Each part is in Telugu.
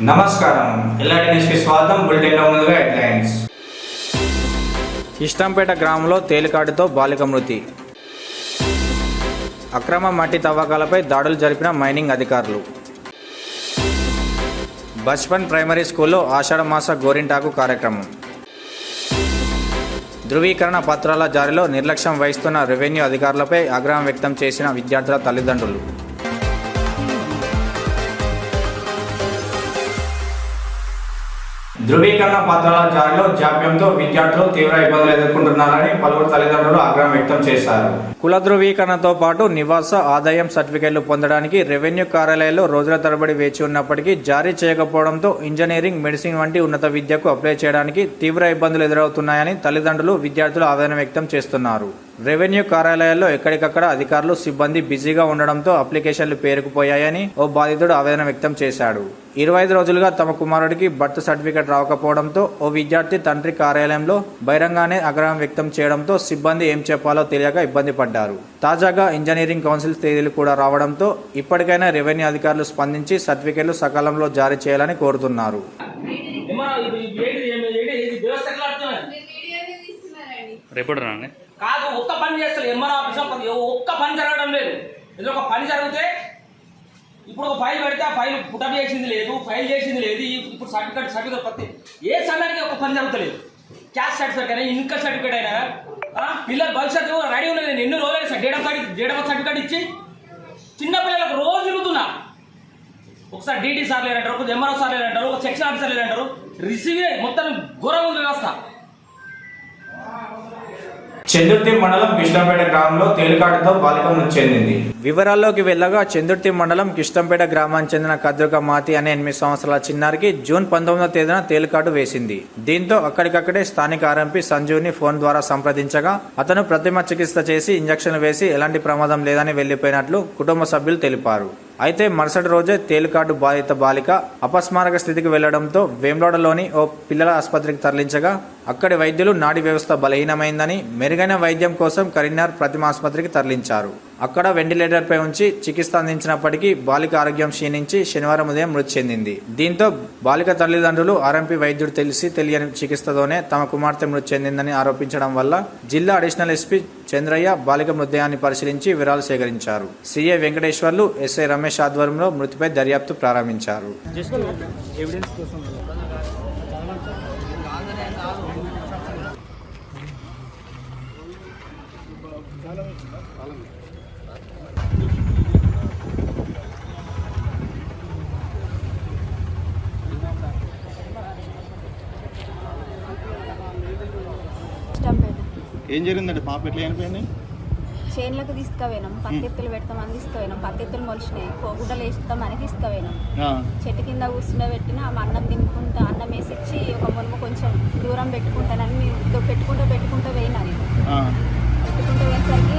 నమస్కారం, ఎల్ఆర్టీ న్యూస్కి స్వాగతం. బులెటిన్లో ముందుగా హెడ్లైన్స్. ఇష్టంపేట గ్రామంలో తేలికాటుతో బాలిక మృతి. అక్రమ మట్టి తవ్వకాలపై దాడులు జరిపిన మైనింగ్ అధికారులు. బచ్పన్ ప్రైమరీ స్కూల్లో ఆషాఢ మాస గోరింటాకు కార్యక్రమం. ధృవీకరణ పత్రాల జారీలో నిర్లక్ష్యం వహిస్తున్న రెవెన్యూ అధికారులపై ఆగ్రహం వ్యక్తం చేసిన విద్యార్థుల తల్లిదండ్రులు. ధృవీకరణ పత్రాల జారీలో జాప్యంతో విద్యార్థులు తీవ్ర ఇబ్బందులు ఎదుర్కొంటున్నారని పలువురు తల్లిదండ్రులు ఆగ్రహం వ్యక్తం చేశారు. కుల ధృవీకరణతో పాటు నివాస ఆదాయం సర్టిఫికెట్లు పొందడానికి రెవెన్యూ కార్యాలయాల్లో రోజుల తరబడి వేచి ఉన్నప్పటికీ జారీ చేయకపోవడంతో ఇంజనీరింగ్, మెడిసిన్ వంటి ఉన్నత విద్యకు అప్లై చేయడానికి తీవ్ర ఇబ్బందులు ఎదురవుతున్నాయని తల్లిదండ్రులు, విద్యార్థులు ఆవేదన వ్యక్తం చేస్తున్నారు. రెవెన్యూ కార్యాలయాల్లో ఎక్కడికక్కడ అధికారులు, సిబ్బంది బిజీగా ఉండడంతో అప్లికేషన్లు పేరుకుపోయాయని ఓ బాధితుడు ఆవేదన వ్యక్తం చేశాడు. 25 రోజులుగా తమ కుమారుడికి బర్త్ సర్టిఫికెట్ రాకపోవడంతో ఓ విద్యార్థి తండ్రి కార్యాలయంలో బహిరంగానే ఆగ్రహం వ్యక్తం చేయడంతో సిబ్బంది ఏం చెప్పాలో తెలియక ఇబ్బంది పడ్డారు. తాజాగా ఇంజనీరింగ్ కౌన్సిల్ తేదీలు కూడా రావడంతో ఇప్పటికైనా రెవెన్యూ అధికారులు స్పందించి సర్టిఫికెట్లు సకాలంలో జారీ చేయాలని కోరుతున్నారు. కాదు, ఒక్క పని చేస్తారు. ఎంఆర్ ఆఫీస్లో ఒక్క పని జరగడం లేదు. ఏదో ఒక పని జరిగితే ఇప్పుడు ఒక ఫైల్ పెడితే ఆ ఫైల్ పుటప్ చేసింది లేదు, ఫైల్ చేసింది లేదు. ఇప్పుడు సర్టిఫికేట్ ప్రతి ఏ సమయానికి ఒక పని జరుగుతలేదు. క్యాస్ట్ సర్టిఫికేట్ అయినా, ఇన్కమ్ సర్టిఫికేట్ అయినా, పిల్లల భవిష్యత్తు రెడీ ఉన్నది. నేను ఎన్ని రోజులు సార్ డేట్ ఆఫ్ సర్టిఫికేట్ ఇచ్చి చిన్న పిల్లలకు రోజు తిరుగుతున్నా. ఒకసారి డీటీ సార్ లేదంటారు, ఒక ఎంఆర్ఓ సార్ లేదంటారు, ఒక సెక్షన్ ఆఫీసర్ లేదంటారు. రిసీవే మొత్తం ఘోరంగా ఉంది వ్యవస్థ. చందుర్తి మండలం కిష్టంపేట గ్రామంలో తేలికాటుతో బాలిక మృతి చెందింది. వివరాల్లోకి వెళ్ళగా చందుర్తి మండలం కిష్టంపేట గ్రామానికి చెందిన కద్రుక మాతి అనే 8 సంవత్సరాల చిన్నారికి జూన్ 19వ తేదీన తేలికాటు వేసింది. దీంతో అక్కడికక్కడే స్థానిక ఆర్ఎంపీ సంజీవ్ని ఫోన్ ద్వారా సంప్రదించగా అతను ప్రతిమ చికిత్స చేసి ఇంజక్షన్లు వేసి ఎలాంటి ప్రమాదం లేదని వెళ్లిపోయినట్లు కుటుంబ సభ్యులు తెలిపారు. అయితే మరుసటి రోజే తేలికాటు బాధిత బాలిక అపస్మారక స్థితికి వెళ్లడంతో వేములవాడలోని ఓ పిల్లల ఆసుపత్రికి తరలించగా అక్కడి వైద్యులు నాడీ వ్యవస్థ బలహీనమైందని మెరుగైన వైద్యం కోసం కరీంనగర్ ప్రతిమ ఆసుపత్రికి తరలించారు. అక్కడ వెంటిలేటర్పై ఉంచి చికిత్స అందించినప్పటికీ బాలిక ఆరోగ్యం క్షీణించి శనివారం ఉదయం మృతి చెందింది. దీంతో బాలిక తల్లిదండ్రులు ఆర్ఎంపీ వైద్యుడు తెలియని చికిత్సతోనే తమ కుమార్తె మృతి చెందిందని ఆరోపించడం వల్ల జిల్లా అడిషనల్ ఎస్పీ చంద్రయ్య బాలిక మృతదేహాన్ని పరిశీలించి వివరాలు సేకరించారు. సీఏ వెంకటేశ్వర్లు, ఎస్ఐ రమేష్ ఆధ్వర్యంలో మృతిపై దర్యాప్తు ప్రారంభించారు. ఏం జరిగిందండి? పాప ఎట్లా చనిపోయింది? చేనులకు తీసుకుపోయినాం, పత్తెత్తులు పెడతామని తీసుకుపోయినాం. పత్తెత్తులు మొలిచినాయి, గుడ్డలు వేస్తామని తీసుకుపోయినాం. చెట్టు కింద కూర్చుండబెట్టిన అన్నం తినుకుంటా, అన్నం వేసిచ్చి ఒక మొన్న కొంచెం దూరం పెట్టుకుంటానని పెట్టుకుంటూ పోయినా. పెట్టుకుంటూ పోయేసరికి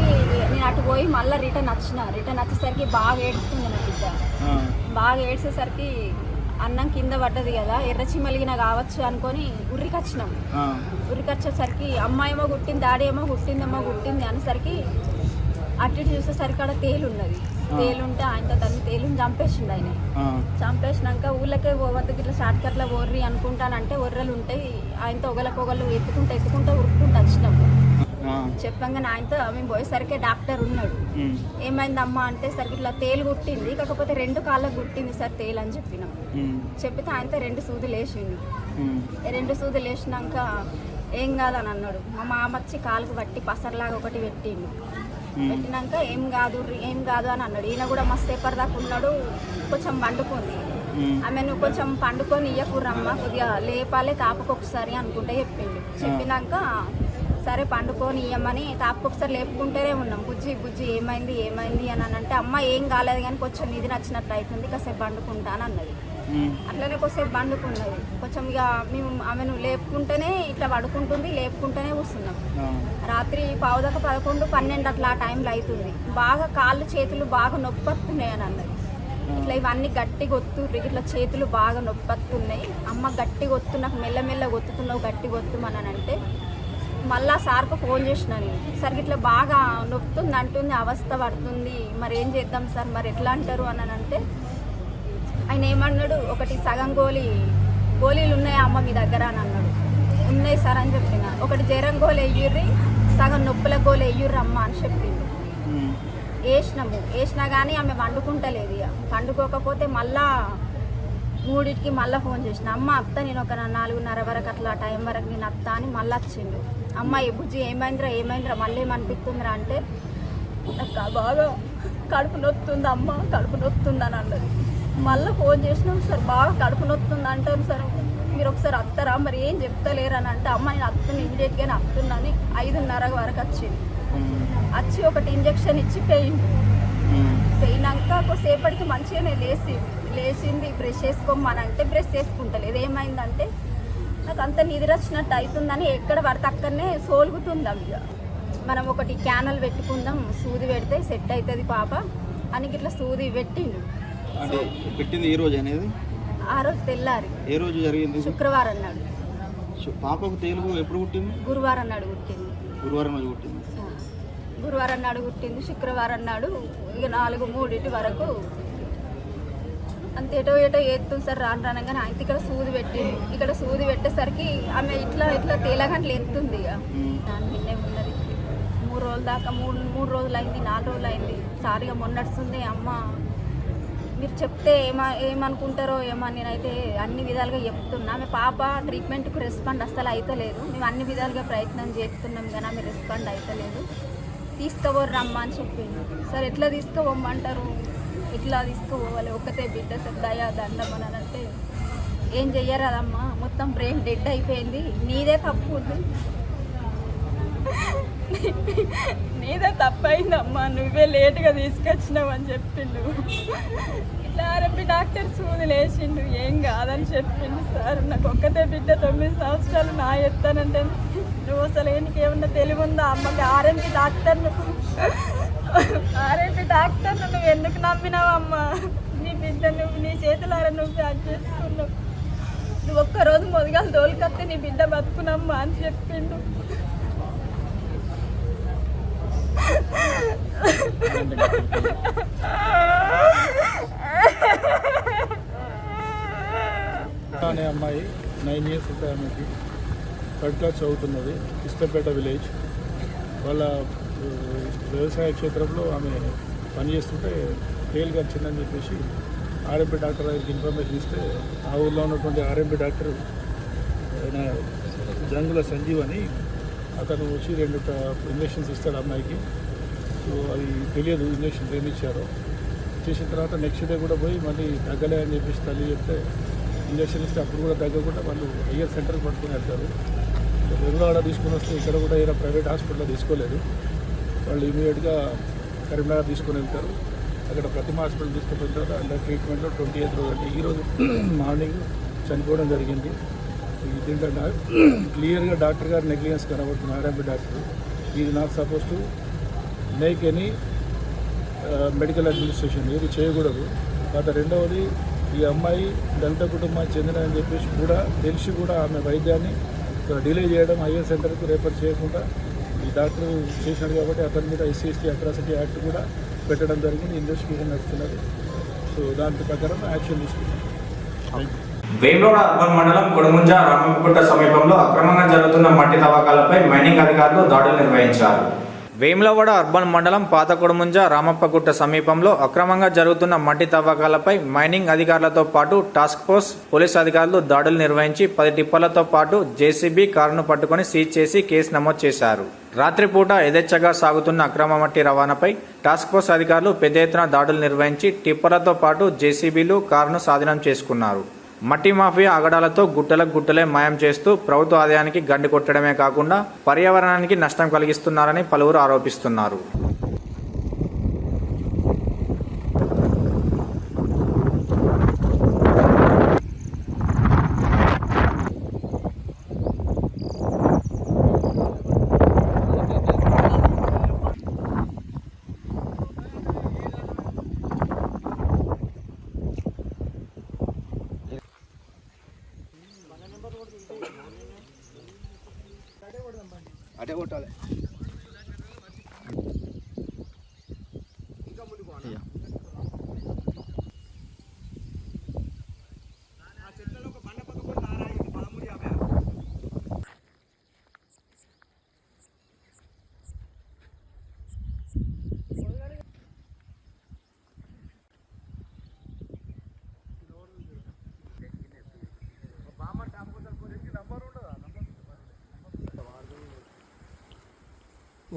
నేను అటు పోయి మళ్ళీ రిటర్న్ వచ్చేసరికి బాగా ఏడుస్తుంది నా బిడ్డ. బాగా ఏడ్చేసరికి అన్నం కింద పడ్డది కదా, ఎర్రచిమలిగిన కావచ్చు అనుకొని ఉర్రికొచ్చినాం. ఉర్రికొచ్చేసరికి అమ్మ ఏమో గుట్టింది, డాడీ ఏమో గుట్టింది అనేసరికి అటు చూసేసరికి అక్కడ తేలున్నది. తేలుంటే ఆయన దాన్ని తేలుని చంపేసిండు. ఆయన చంపేసినాక ఊళ్ళకే పోవద్దు ఇట్లా షార్ట్ కట్లో ఒర్రి అనుకుంటానంటే ఒర్రలు ఉంటాయి. ఆయనతో ఒకళ్ళకొకళ్ళు ఎత్తుకుంటూ ఉరుక్కుంటూ వచ్చినాము. చెప్పంగానే ఆయనతో మేము పోయేసరికి డాక్టర్ ఉన్నాడు. ఏమైందమ్మా అంటే సరికి ఇట్లా తేలు కుట్టింది, కాకపోతే 2 కాళ్ళకు కుట్టింది సార్ తేలు అని చెప్పినాం. చెప్పితే ఆయనతో 2 సూదులు వేసిండు. 2 సూదులు వేసినాక ఏం కాదని అన్నాడు. మా మామ వచ్చి కాలుకు పట్టి పసరలాగా ఒకటి పెట్టిండు. పెట్టినాక ఏం కాదు అని అన్నాడు. ఈయన కూడా మస్తు ఎప్పటిదాకా ఉన్నాడు. కొంచెం పండుకుంది ఆమె, నువ్వు కొంచెం పండుకొని ఇయ్యకూరమ్మ, కొద్దిగా లేపాలే తాపకు ఒకసారి అనుకుంటే చెప్పిండు. చెప్పినాక సరే పండుకొని ఇయ్యమని తాపకు ఒకసారి లేపుకుంటూనే ఉన్నాం. బుజ్జి ఏమైంది అని అంటే అమ్మ ఏం కాలేదు కానీ కొంచెం నిధి నచ్చినట్టు అవుతుంది, కాసేపు పండుకుంటా అని అన్నది. అట్లనే కొద్దిసేపు పండుకున్నది. కొంచెం ఇక మేము ఆమెను లేపుకుంటేనే ఇట్లా పడుకుంటుంది, లేపుకుంటూనే కూర్చున్నాం. రాత్రి 11, 12 అట్లా ఆ టైంలో అవుతుంది. బాగా కాళ్ళు చేతులు బాగా నొప్పి అని అన్నది. ఇట్లా ఇవన్నీ గట్టిగా ఒత్తుర్రు, ఇట్లా చేతులు బాగా నొప్పి. అమ్మ గట్టిగా ఒత్తు, నాకు మెల్లమెల్ల ఒత్తుతున్నావు, గట్టిగా ఒత్తుమని అంటే మళ్ళా సార్కు ఫోన్ చేసిన నేను. సార్ ఇట్లా బాగా నొప్పుతుంది అంటుంది, అవస్థ పడుతుంది, మరి ఏం చేద్దాం సార్, మరి ఎట్లా అంటారు అని అంటే ఆయన ఏమన్నాడు, ఒకటి సగం గోళీలు ఉన్నాయా అమ్మ మీ దగ్గర అని అన్నాడు. ఉన్నాయి సార్ అని చెప్పిన. ఒకటి జ్వరం గోళీ వెయ్యుర్రి, సగం నొప్పుల గోళీ వెయ్యుర్రి అమ్మ అని చెప్పిండు. వేసినా కానీ ఆమె వండుకుంటలేదు. ఇక వండుకోకపోతే మళ్ళా 3కి మళ్ళీ ఫోన్ చేసిన, అమ్మ అత్త నేను ఒక 4:30 వరకు అట్లా టైం వరకు నేను అత్త అని మళ్ళీ వచ్చిండు. అమ్మ బుజ్జి ఏమైందిరా మళ్ళీ ఏమనిపిస్తుందిరా అంటే, నాకు బాగా కడుపు నొత్తుంది అమ్మ, కడుపు నొత్తుంది అని అన్నది. మళ్ళీ ఫోన్ చేసినాం, సార్ బాగా కడుపు నొత్తుంది అంటారు సార్, మీరు ఒకసారి అత్తరా, మరి ఏం చెప్తలేరు అని అంటే, అమ్మ నేను అత్తున్నా ఇమీడియట్గానే అత్తున్నాని 5:30 వరకు వచ్చింది. వచ్చి ఒకటి ఇంజక్షన్ ఇచ్చి పోయినాక కొద్దిసేపటికి మంచిగానే లేచింది. బ్రష్ చేసుకోమని అంటే బ్రష్ చేసుకుంటలేదు. ఏమైందంటే నాకు అంత నిద్ర వచ్చినట్టు అవుతుందని ఎక్కడ పడితే అక్కడనే సోలుగుతుంది. ఇక మనం ఒకటి క్యానల్ పెట్టుకుందాం, సూది పెడితే సెట్ అవుతుంది పాప అని ఇట్లా సూది పెట్టిండు. పెట్టింది ఏ రోజు అనేది? ఆ రోజు తెల్లారి. ఏ రోజు జరిగింది? శుక్రవారం నాడు. పాపకు తేలుగు ఎప్పుడు పుట్టింది? గురువారం నాడు పుట్టింది. గురువారం రోజు పుట్టింది. గురువారం నాడు పుట్టింది. శుక్రవారం నాడు ఇక 4:03 వరకు అంత ఏటో ఏస్తుంది సార్. రానగానే అయితే ఇక్కడ సూది పెట్టింది. ఇక్కడ సూది పెట్టేసరికి ఆమె ఇట్లా తేలగంటలు ఎత్తుంది. ఇక దాని నిన్నే ఉన్నది 3 రోజుల దాకా, 3 రోజులు అయింది, 4 రోజులు అయింది. సారిగా మొన్నడుస్తుంది. అమ్మ మీరు చెప్తే ఏమనుకుంటారో ఏమని నేనైతే అన్ని విధాలుగా చెప్తున్నా. ఆమె పాప ట్రీట్మెంట్కు రెస్పాండ్ అస్సలు అవుతలేదు. మేము అన్ని విధాలుగా ప్రయత్నం చేస్తున్నాం కానీ ఆమె రెస్పాండ్ అవుతలేదు. తీసుకుపోర్రమ్మా అని చెప్పింది. సార్ ఎట్లా తీసుకుపోమ్మంటారు, ఎట్లా తీసుకుపోవాలి, ఒక్కతే బిడ్డ సార్ దయా దండం అని అంటే, ఏం చెయ్యరాదమ్మా మొత్తం బ్రెయిన్ డెడ్ అయిపోయింది, నీదే తప్పు ఉంది, నీదే తప్పైందమ్మా, నువ్వే లేటుగా తీసుకొచ్చినావు అని చెప్పిండు. ఇట్లా ఆర్ఎంపీ డాక్టర్ సూది లేచిండు, ఏం కాదని చెప్పిండు. సార్ నాకు ఒక్కతే బిడ్డ, 9 సంవత్సరాలు నా ఎత్తానంటే నువ్వు అసలు ఏమన్నా తెలివి ఉందా అమ్మకి? ఆర్ఎంపీ డాక్టర్ను నువ్వు ఎందుకు నమ్మినావమ్మా? నీ బిడ్డ నువ్వు నీ చేతులారా నువ్వు ప్యాక్ చేసుకున్నావు, నువ్వు ఒక్కరోజు మొదగాలు తోలుకొస్తే నీ బిడ్డ బతుకునమ్మా అని చెప్పిండు. అనే అమ్మాయి 9 years ఉంటాయి. ఆమెకి 3rd class చదువుతున్నది. కిష్టంపేట విలేజ్. వాళ్ళ వ్యవసాయ క్షేత్రంలో ఆమె పనిచేస్తుంటే తేలు గడిచిందని చెప్పేసి ఆర్ఎంపీ డాక్టర్ దగ్గరికి ఇన్ఫర్మేషన్ ఇస్తే, ఆ ఊళ్ళో ఉన్నటువంటి ఆర్ఎంపీ డాక్టర్ ఆయన జంగుల సంజీవ్ అని అతను వచ్చి 2 ఇంజక్షన్స్ ఇస్తాడు అమ్మాయికి. సో అది తెలియదు ఇంజక్షన్స్ ఏమి ఇచ్చారో. చేసిన తర్వాత నెక్స్ట్ డే కూడా పోయి మళ్ళీ తగ్గలే అని చెప్పేసి తల్లి చెప్తే ఇంజక్షన్ ఇస్తే అప్పుడు కూడా తగ్గకుండా వాళ్ళు హయ్యర్ సెంటర్కి పట్టుకుని వెళ్తారు. వెంగళవాడ తీసుకుని వస్తే ఇక్కడ కూడా ఏదైనా ప్రైవేట్ హాస్పిటల్లో తీసుకోలేదు. వాళ్ళు ఇమీడియట్గా కరీంనగర్ తీసుకుని వెళ్తారు. అక్కడ ప్రతిమ హాస్పిటల్ తీసుకుపోయిన తర్వాత అండర్ ట్రీట్మెంట్లో 28 రోజులు ఈరోజు మార్నింగ్ చనిపోవడం జరిగింది. దీంట్లో క్లియర్గా డాక్టర్ గారు నెగ్లిజెన్స్ కనబడుతుంది. RMP doctor is not suppose to make any medical administration, ఏది చేయకూడదు. తర్వాత రెండవది, ఈ అమ్మాయి దళిత కుటుంబానికి చెందినని చెప్పేసి కూడా తెలిసి కూడా ఆమె వైద్యాన్ని డిలే చేయడం, హయ్యర్ సెంటర్కు రెఫర్ చేయకుండా ఈ డాక్టర్ చేసినాడు కాబట్టి అతని మీద SC/ST అట్రాసిటీ యాక్ట్ కూడా పెట్టడం జరిగింది. ఇన్వెస్టిగేషన్ నడుస్తున్నది. సో దాని ప్రకారం యాక్షన్ తీసుకున్నాం. వేములవాడ అర్బన్ మండలం కొడుముంజ రామప్పగుట్ట సమీపంలో అక్రమంగా జరుగుతున్న మట్టి తవ్వకాలపై మైనింగ్ అధికారులు దాడులు నిర్వహించారు. వేములవాడ అర్బన్ మండలం పాత కొడుముంజ రామప్పగుట్ట సమీపంలో అక్రమంగా జరుగుతున్న మట్టి తవ్వకాలపై మైనింగ్ అధికారులతో పాటు టాస్క్ ఫోర్స్ పోలీస్ అధికారులు దాడులు నిర్వహించి 10 టిప్పర్లతో పాటు JCB కారును పట్టుకుని సీజ్ చేసి కేసు నమోదు చేశారు. రాత్రిపూట యథేచ్ఛగా సాగుతున్న అక్రమ మట్టి రవాణాపై టాస్క్ ఫోర్స్ అధికారులు పెద్ద ఎత్తున దాడులు నిర్వహించి టిప్పర్లతో పాటు JCBలు కారును స్వాధీనం చేసుకున్నారు. మట్టి మాఫియా ఆగడాలతో గుట్టలే మాయం చేస్తూ ప్రభుత్వ ఆదాయానికి గండి కొట్టడమే కాకుండా పర్యావరణానికి నష్టం కలిగిస్తున్నారని పలువురు ఆరోపిస్తున్నారు. అటే కొట్టాలి.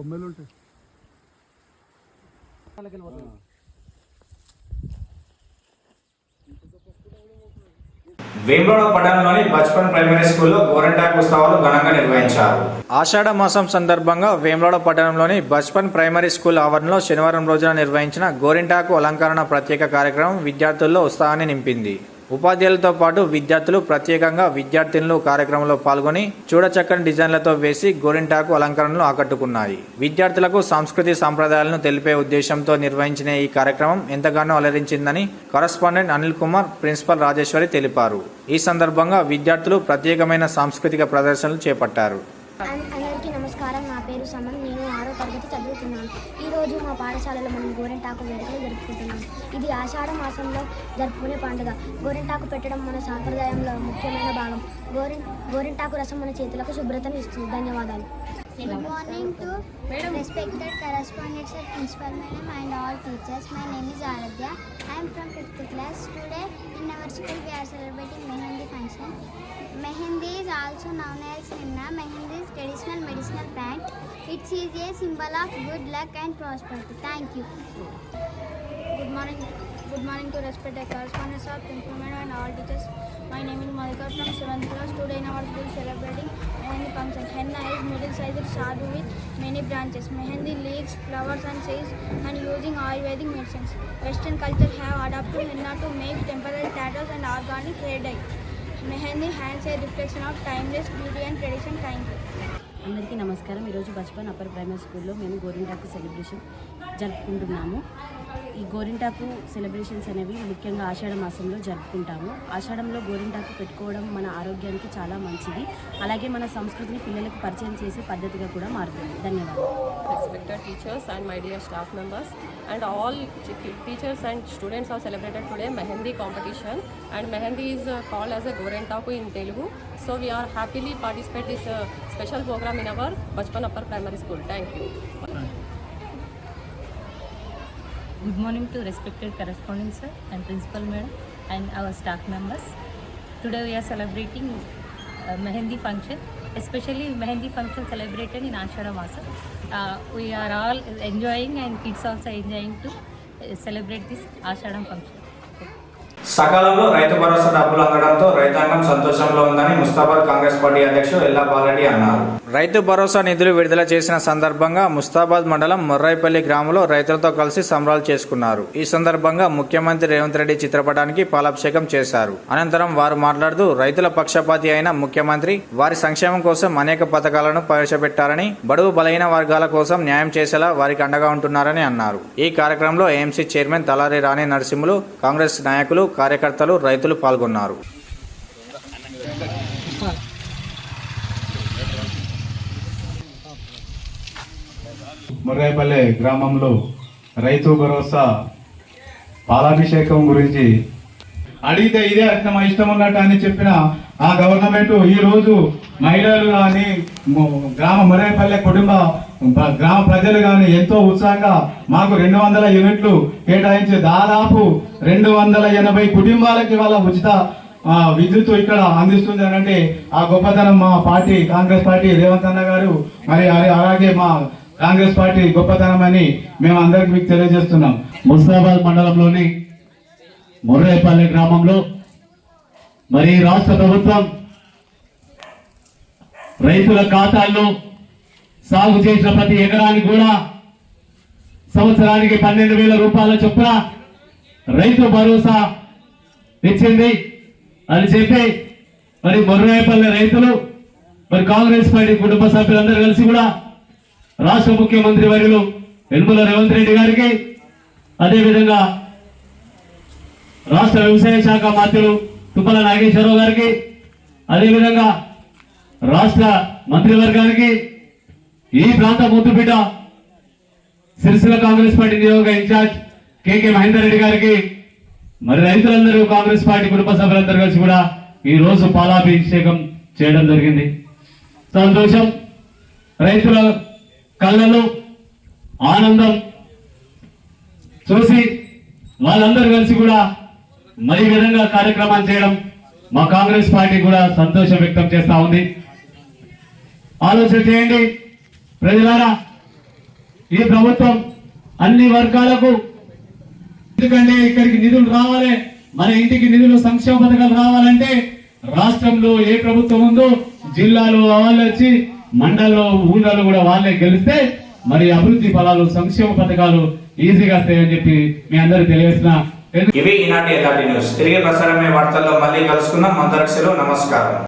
కొమ్మలు ఉంటాయి. వేములవాడ పట్టణంలోని బచ్పన్ ప్రైమరీ స్కూల్లో గోరంటాకు ఉత్సవాలు ఘనంగా నిర్వహించారు. ఆషాఢ మాసం సందర్భంగా వేములవాడ పట్టణంలోని బచ్పన్ ప్రైమరీ స్కూల్ ఆవరణలో శనివారం రోజున నిర్వహించిన గోరింటాకు అలంకరణ ప్రత్యేక కార్యక్రమం విద్యార్థుల్లో ఉత్సాహాన్ని నింపింది. ఉపాధ్యాయులతో పాటు విద్యార్థులు ప్రత్యేకంగా విద్యార్థినులు కార్యక్రమంలో పాల్గొని చూడచక్కని డిజైన్లతో వేసి గోరింటాకు అలంకరణలు ఆకట్టుకున్నాయి. విద్యార్థులకు సంస్కృతి సంప్రదాయాలను తెలిపే ఉద్దేశంతో నిర్వహించిన ఈ కార్యక్రమం ఎంతగానో అలరించిందని కరస్పాండెంట్ అనిల్ కుమార్, ప్రిన్సిపల్ రాజేశ్వరి తెలిపారు. ఈ సందర్భంగా విద్యార్థులు ప్రత్యేకమైన సాంస్కృతిక ప్రదర్శనలు చేపట్టారు. అందరికీ నమస్కారం. నా పేరు సమన్. నేను 6వ తరగతి చదువుతున్నాను. ఈరోజు మా పాఠశాలలో మనం గోరింటాకు వేడుకలు జరుపుకుంటున్నాం. ఇది ఆషాఢ మాసంలో జరుపుకునే పండుగ. గోరింటాకు పెట్టడం మన సాంప్రదాయంలో ముఖ్యమైన భాగం. గోరింటాకు రసం మన చేతులకు శుభ్రతను ఇస్తుంది. ధన్యవాదాలు. Good morning to respected correspondents, principal madam and all teachers. My name is Aradhya. I am from 5th class. Today in our school we are celebrating Mehendi function. Mehendi is also known as henna. Mehendi is traditional medicinal plant. It is a symbol of good luck and prosperity. Thank you. Good morning to respected correspondents of principal madam and all teachers. My name is Malika from 7th class. Today in our school celebrating Mehendi function. Henna is middle-sized sadhu with many branches. Mehendi leaves, flowers and seeds and using Ayurvedic medicines. Western culture have adopted henna to make temporary tattoos and organic hair dye. Mehendi hands a reflection of timeless beauty and tradition. Thank you. అందరికీ నమస్కారం. ఈరోజు బచ్పన్ అప్పర్ ప్రైమరీ స్కూల్లో మేము గోరింటాకు సెలబ్రేషన్ జరుపుకుంటున్నాము. ఈ గోరింటాకు సెలబ్రేషన్స్ అనేవి ముఖ్యంగా ఆషాఢ మాసంలో జరుపుకుంటాము. ఆషాఢంలో గోరింటాకు పెట్టుకోవడం మన ఆరోగ్యానికి చాలా మంచిది. అలాగే మన సంస్కృతిని పిల్లలకు పరిచయం చేసే పద్ధతిగా కూడా మారుతుంది. ధన్యవాదాలు. Respected teachers and my dear staff members and all teachers and students are celebrated today Mehendi competition, and Mehendi is called as a Gorintaku in Telugu. So we are happily participate this special program in our Bachpan Upper Primary School. Thank you. Good morning to respected correspondents sir and principal madam and our staff members. Today we are celebrating Mehendi function, especially Mehendi function celebrated in Ashada Masa. We are all enjoying and kids also enjoying to celebrate this Ashadam function. సకాలంలో రైతు భరోసా డబ్బులు అందడంతో రైతాంగం సంతోషంలో ఉందని ముస్తాబాద్ కాంగ్రెస్ పార్టీ అధ్యక్షుడు ఎల్లా బాలరెడ్డి అన్నారు. రైతు భరోసా నిధులు విడుదల చేసిన సందర్భంగా ముస్తాబాద్ మండలం మొర్రాయిపల్లి గ్రామంలో రైతులతో కలిసి సంబరాలు చేసుకున్నారు. ఈ సందర్భంగా ముఖ్యమంత్రి రేవంత్ రెడ్డి చిత్రపటానికి పాలాభిషేకం చేశారు. అనంతరం వారు మాట్లాడుతూ రైతుల పక్షపాతి అయిన ముఖ్యమంత్రి వారి సంక్షేమం కోసం అనేక పథకాలను ప్రవేశపెట్టారని, బడుగు బలహీన వర్గాల కోసం న్యాయం చేసేలా వారికి అండగా ఉంటున్నారని అన్నారు. ఈ కార్యక్రమంలో ఏఎంసీ చైర్మన్ తలారి రాణి నరసింహులు, కాంగ్రెస్ నాయకులు, కార్యకర్తలు, రైతులు పాల్గొన్నారు. మొర్రాయిపల్లె గ్రామంలో రైతు భరోసా పాలాభిషేకం గురించి అడిగితే ఇదే మా ఇష్టం ఉన్నట్టు అని చెప్పిన ఆ గవర్నమెంట్ ఈ రోజు మహిళలు కానీ మొర్రాయిపల్లె గ్రామ ప్రజలు కానీ ఎంతో ఉత్సాహంగా మాకు 200 యూనిట్లు కేటాయించి దాదాపు 280 కుటుంబాలకి వాళ్ళ ఉచిత విద్యుత్ ఇక్కడ అందిస్తుంది అని అంటే ఆ గొప్పతనం మా పార్టీ కాంగ్రెస్ పార్టీ రేవంత్ అన్న గారు మరి అలాగే మా కాంగ్రెస్ పార్టీ గొప్పతనం అని మేము అందరికి మీకు తెలియజేస్తున్నాం. ముస్తాబాద్ మండలంలోని మొర్రాయిపల్లి గ్రామంలో మరి రాష్ట్ర ప్రభుత్వం రైతుల ఖాతాల్లో సాగు చేసిన ప్రతి ఎకరానికి కూడా సంవత్సరానికి 12,000 రూపాయల చొప్పున రైతు భరోసా ఇచ్చింది అని చెప్పి మరి మొర్రాయిపల్లి రైతులు మరి కాంగ్రెస్ పార్టీ కుటుంబ సభ్యులందరూ కలిసి కూడా రాష్ట్ర ముఖ్యమంత్రి వర్యులు యనమల రేవంత్ రెడ్డి గారికి, అదేవిధంగా రాష్ట్ర వ్యవసాయ శాఖ మంత్రులు తుమ్మల నాగేశ్వరరావు గారికి, అదేవిధంగా రాష్ట్ర మంత్రివర్గానికి, ఈ ప్రాంత ముద్దుబిడ్డ సిరిసిల్ల కాంగ్రెస్ పార్టీ నియోజక ఇన్ఛార్జ్ కేకే మహేందర్ రెడ్డి గారికి, మరి రైతులందరూ కాంగ్రెస్ పార్టీ కుటుంబ సభ్యులందరూ కలిసి కూడా ఈ రోజు పాలాభిషేకం చేయడం జరిగింది. సంతోషం. రైతుల కళ్ళలో ఆనందం చూసి వాళ్ళందరూ కలిసి కూడా మరి విధంగా కార్యక్రమాలు చేయడం మా కాంగ్రెస్ పార్టీ కూడా సంతోషం వ్యక్తం చేస్తా ఉంది. ఆలోచన చేయండి ప్రజలారా, ఈ ప్రభుత్వం అన్ని వర్గాలకు, ఎందుకంటే ఇక్కడికి నిధులు రావాలి, మన ఇంటికి నిధులు సంక్షేమ పథకాలు రావాలంటే రాష్ట్రంలో ఏ ప్రభుత్వం ఉందో జిల్లాలో వాళ్ళు వచ్చి మండలంలో ఊళ్ళలో కూడా వాళ్ళే గెలిస్తే మరి అభివృద్ధి ఫలాలు సంక్షేమ పథకాలు ఈజీగా వస్తాయని చెప్పి మీ అందరూ తెలియజేస్తున్నా. ఇవి ఈనాటి ఎల్ఆర్టీ న్యూస్. తిరిగి ప్రసారమే వార్తల్లో మళ్ళీ కలుసుకుందాం. అంతరిక్షలో నమస్కారం.